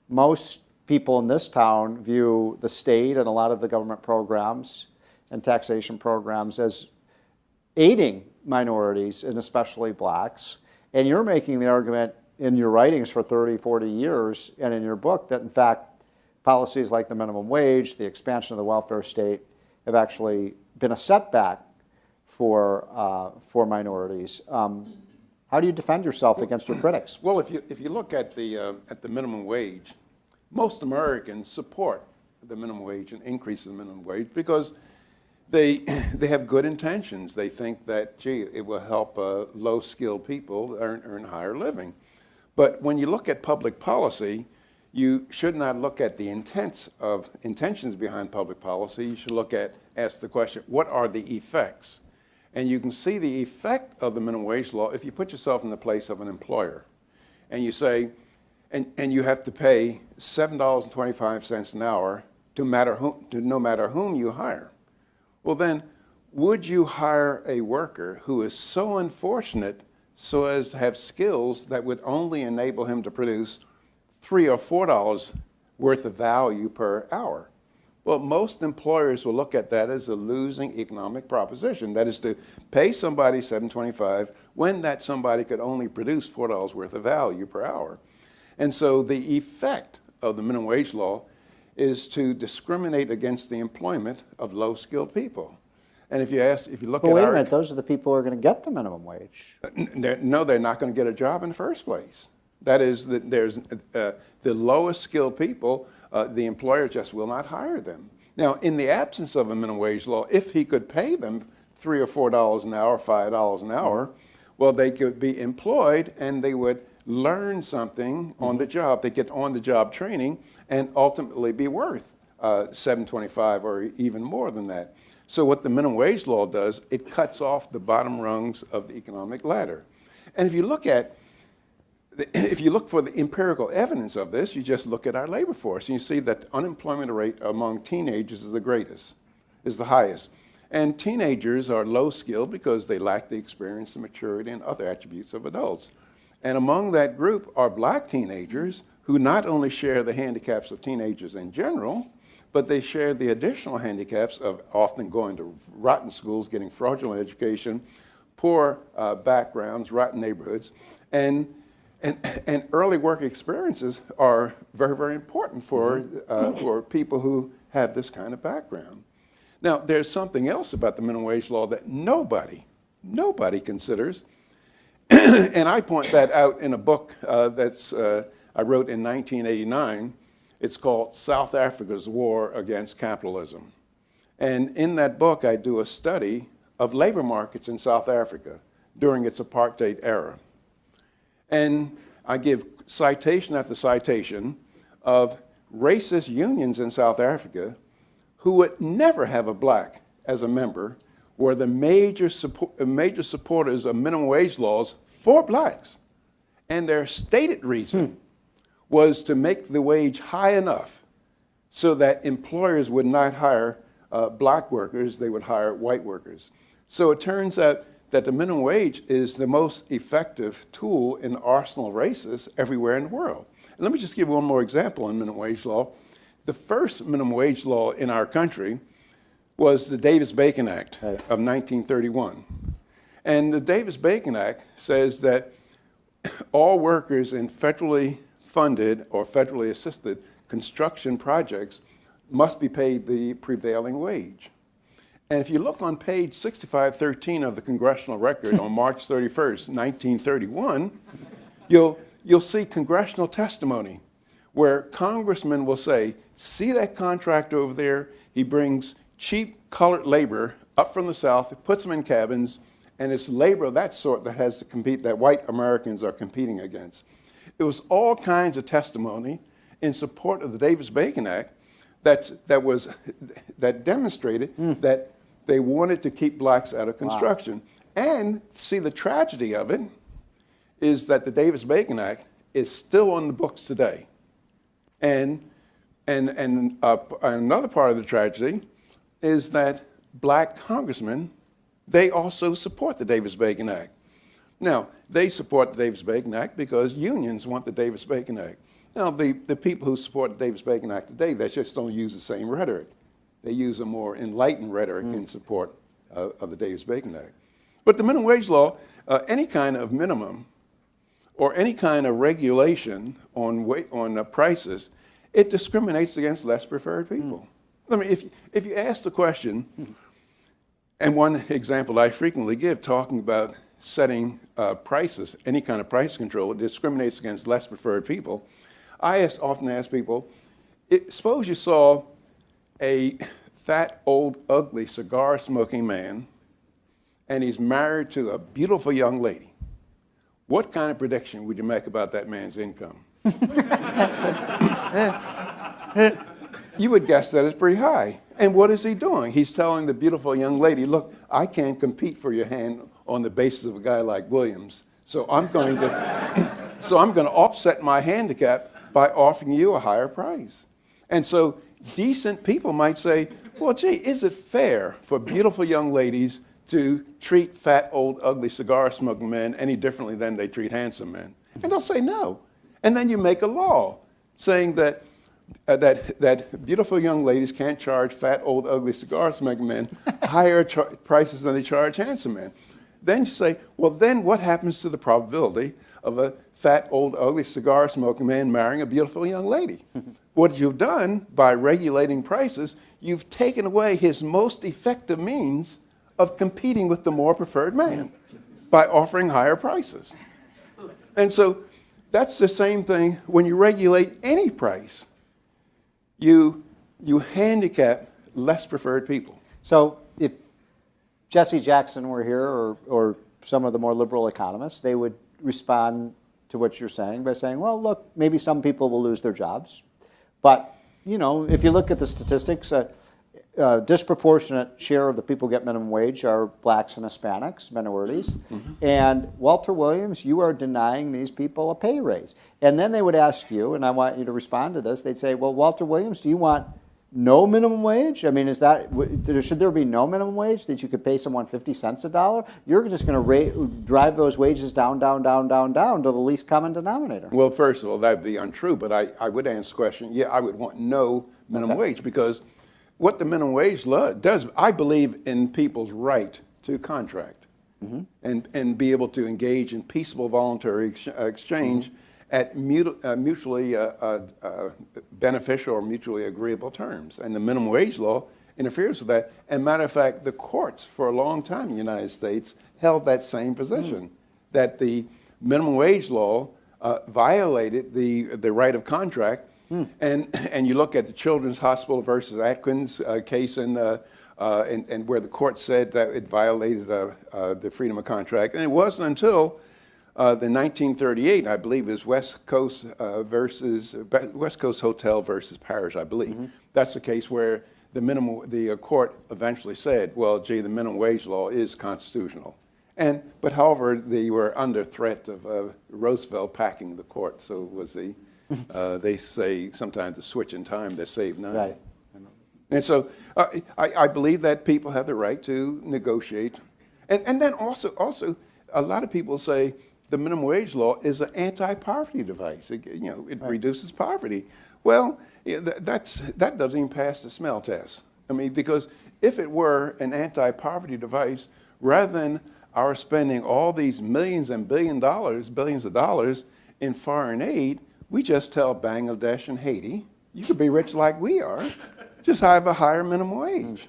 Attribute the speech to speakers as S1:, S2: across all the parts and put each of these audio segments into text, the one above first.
S1: most people in this town view the state and a lot of the government programs and taxation programs as aiding minorities and especially blacks. And you're making the argument in your writings for 30, 40 years and in your book that in fact policies like the minimum wage, the expansion of the welfare state have actually been a setback for minorities. How do you defend yourself against your critics?
S2: Well, if you look at the minimum wage, most Americans support the minimum wage and increase in the minimum wage because they have good intentions. They think that, gee, it will help low-skilled people earn higher living. But when you look at public policy, you should not look at the intentions behind public policy. You should ask the question, what are the effects? And you can see the effect of the minimum wage law if you put yourself in the place of an employer. And you say, and you have to pay $7.25 an hour to no matter whom you hire. Well then, would you hire a worker who is so unfortunate so as to have skills that would only enable him to produce $3 or $4 worth of value per hour? Well, most employers will look at that as a losing economic proposition. That is to pay somebody $7.25 when that somebody could only produce $4 worth of value per hour. And so the effect of the minimum wage law is to discriminate against the employment of low-skilled people. And if you look at
S1: wait a minute, those are the people who are going to get the minimum wage.
S2: No, they're not going to get a job in the first place. That is, there's the lowest skilled people, the employer just will not hire them. Now, in the absence of a minimum wage law, if he could pay them $3 or $4 an hour, $5 an hour, well, they could be employed and they would learn something on the job. They get on-the-job training and ultimately be worth $7.25 or even more than that. So what the minimum wage law does, it cuts off the bottom rungs of the economic ladder. And if you look for the empirical evidence of this, you just look at our labor force and you see that the unemployment rate among teenagers is the highest. And teenagers are low skilled because they lack the experience and maturity and other attributes of adults. And among that group are black teenagers who not only share the handicaps of teenagers in general, but they share the additional handicaps of often going to rotten schools, getting fraudulent education, poor backgrounds, rotten neighborhoods, and early work experiences are very, very important for people who have this kind of background. Now, there's something else about the minimum wage law that nobody considers, and I point that out in a book I wrote in 1989. It's called South Africa's War Against Capitalism. And in that book, I do a study of labor markets in South Africa during its apartheid era. And I give citation after citation of racist unions in South Africa who would never have a black as a member, were the major supporters of minimum wage laws for blacks. And their stated reason was to make the wage high enough so that employers would not hire black workers, they would hire white workers. So it turns out that the minimum wage is the most effective tool in the arsenal of racists everywhere in the world. And let me just give one more example on minimum wage law. The first minimum wage law in our country was the Davis-Bacon Act of 1931. And the Davis-Bacon Act says that all workers in federally funded or federally assisted construction projects must be paid the prevailing wage. And if you look on page 6513 of the Congressional Record on March 31st, 1931, you'll see congressional testimony where congressmen will say, see that contractor over there? He brings cheap colored labor up from the South, puts them in cabins, and it's labor of that sort that has to compete, that white Americans are competing against. It was all kinds of testimony in support of the Davis-Bacon Act that demonstrated that they wanted to keep blacks out of construction. Wow. And see, the tragedy of it is that the Davis-Bacon Act is still on the books today. And another part of the tragedy is that black congressmen, they also support the Davis-Bacon Act. Now, they support the Davis-Bacon Act because unions want the Davis-Bacon Act. Now, the people who support the Davis-Bacon Act today, they just don't use the same rhetoric. They use a more enlightened rhetoric in support of the Davis-Bacon Act. But the minimum wage law, any kind of minimum or any kind of regulation on prices, it discriminates against less preferred people. I mean, if you ask the question, and one example I frequently give talking about setting prices, any kind of price control, it discriminates against less preferred people. I often ask people, suppose you saw a fat, old, ugly, cigar-smoking man, and he's married to a beautiful young lady. What kind of prediction would you make about that man's income? You would guess that it's pretty high. And what is he doing? He's telling the beautiful young lady, look, I can't compete for your hand on the basis of a guy like Williams. So I'm going to offset my handicap by offering you a higher price. And so decent people might say, well, gee, is it fair for beautiful young ladies to treat fat, old, ugly, cigar-smoking men any differently than they treat handsome men? And they'll say no. And then you make a law saying that beautiful young ladies can't charge fat, old, ugly, cigar-smoking men higher prices than they charge handsome men. Then you say, well, then what happens to the probability of a fat, old, ugly, cigar-smoking man marrying a beautiful young lady? What you've done by regulating prices, you've taken away his most effective means of competing with the more preferred man by offering higher prices. And so that's the same thing when you regulate any price. You handicap less preferred people.
S1: So if Jesse Jackson were here, or some of the more liberal economists, they would respond to what you're saying by saying, well, look, maybe some people will lose their jobs. But, you know, if you look at the statistics, a disproportionate share of the people who get minimum wage are blacks and Hispanics, minorities. Mm-hmm. And Walter Williams, you are denying these people a pay raise. And then they would ask you, and I want you to respond to this, they'd say, well, Walter Williams, do you want no minimum wage? I mean, should there be no minimum wage that you could pay someone 50 cents a dollar? You're just going to drive those wages down to the least common denominator.
S2: Well, first of all, that would be untrue, but I would answer the question, yeah, I would want no minimum wage, because what the minimum wage law does, I believe in people's right to contract and be able to engage in peaceable voluntary exchange at mutually beneficial or mutually agreeable terms. And the minimum wage law interferes with that. And matter of fact, the courts for a long time in the United States held that same position, that the minimum wage law violated the right of contract. And you look at the Children's Hospital versus Atkins case, and where the court said that it violated the freedom of contract. And it wasn't until the 1938, I believe, is West Coast Hotel versus Parish, I believe. That's the case where the court eventually said, well, gee, the minimum wage law is constitutional. But however, they were under threat of Roosevelt packing the court, so it was the they say sometimes the switch in time that saved none.
S1: Right.
S2: And so I believe that people have the right to negotiate. And then also a lot of people say the minimum wage law is an anti-poverty device. It reduces poverty. Well, that doesn't even pass the smell test. I mean, because if it were an anti-poverty device, rather than our spending all these millions and billions of dollars in foreign aid, we just tell Bangladesh and Haiti, you could be rich like we are, just have a higher minimum wage.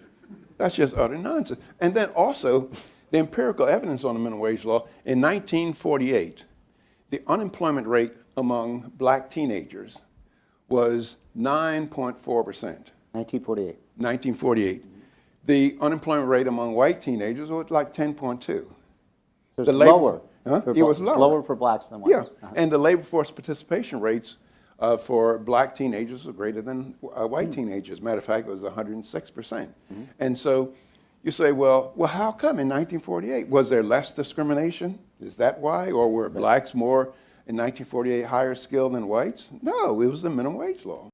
S2: That's just utter nonsense. And then also, the empirical evidence on the minimum wage law, in 1948, the unemployment rate among black teenagers was 9.4%.
S1: 1948.
S2: 1948. The unemployment rate among white teenagers was like 10.2.
S1: So it's lower.
S2: It was lower.
S1: It's lower for blacks than whites.
S2: Yeah, and the labor force participation rates for black teenagers were greater than white teenagers. Matter of fact, it was 106%. And so you say, well, how come in 1948? Was there less discrimination? Is that why? Or were blacks more in 1948 higher skilled than whites? No, it was the minimum wage law.